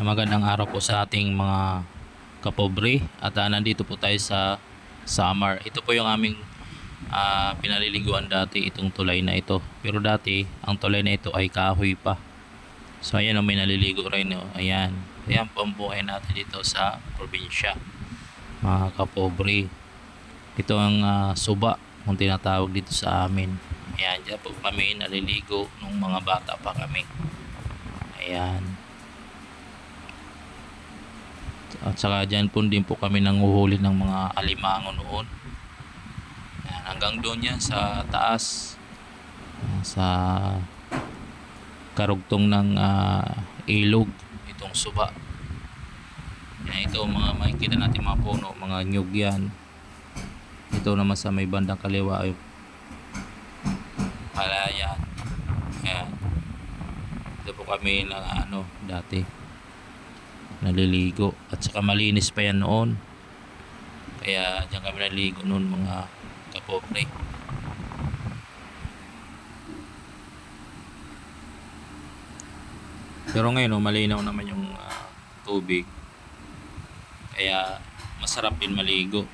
Magandang araw po sa ating mga kapobre at nandito po tayo sa Samar. Ito po yung aming pinaliliguan dati, itong tulay na ito. Pero dati ang tulay na ito ay kahoy pa. So ayan, may naliligo rin. Ayan. Ayan po ang buhay natin dito sa probinsya, mga kapobre. Ito ang suba kung tinatawag dito sa amin. Ayan, dyan po kami naliligo nung mga bata pa kami. Ayan. At saka dyan po din po kami nanguhuli ng mga alimango noon. Ayan, hanggang doon yan sa taas, sa karugtong ng ilog, itong suba. Ayan, ito mga makikita natin mga puno, mga nyug yan. Ito naman sa may bandang kaliwa ay palayan. Ayan, ito po kami na dati naliligo, at saka malinis pa yan noon, kaya diyan kami naliligo noon, mga kapobre. Pero ngayon malinaw naman yung tubig, kaya masarap din maligo.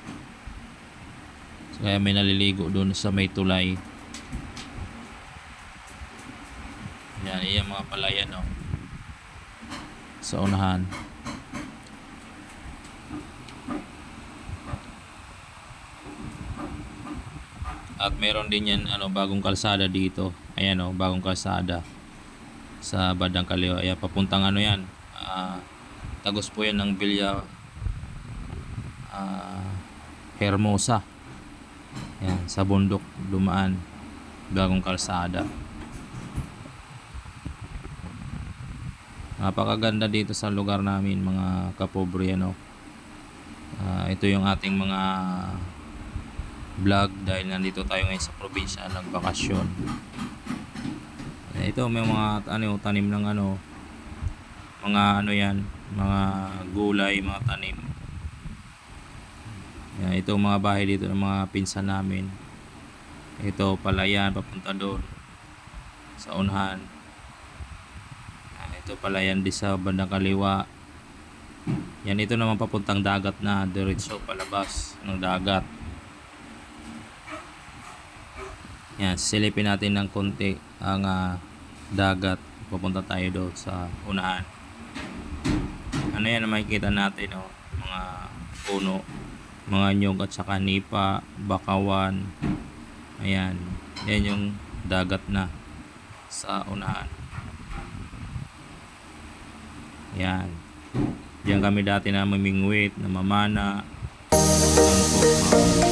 So, kaya may naliligo doon sa may tulay. Yan, yung mga palayan sa unahan. At meron din yan bagong kalsada dito. Ayan bagong kalsada sa bandang kaliwa. Ayan, papuntang yan, tagos po yan ng Villa Hermosa. Ayan, sa bundok dumaan, bagong kalsada. Napakaganda dito sa lugar namin, mga kapobre. Ito yung ating mga vlog dahil nandito tayo ngayon sa probinsya, nagbakasyon. Ito may mga tanim ng mga yan, mga gulay, mga tanim. Yan, ito mga bahay dito ng mga pinsan namin. Ito palayan papunta doon sa unahan. Ito palayan di sa bandang kaliwa. Yan, ito naman papuntang dagat na, diretso palabas ng dagat. Yan, silipin natin ng konti ang dagat, papunta tayo doon sa unahan. Yan ang makikita natin, mga puno, mga nyug at saka nipa, bakawan. Ayan, yan yung dagat na sa unahan. Yan, diyan kami dati na mamingwit, na mamana. Yan po,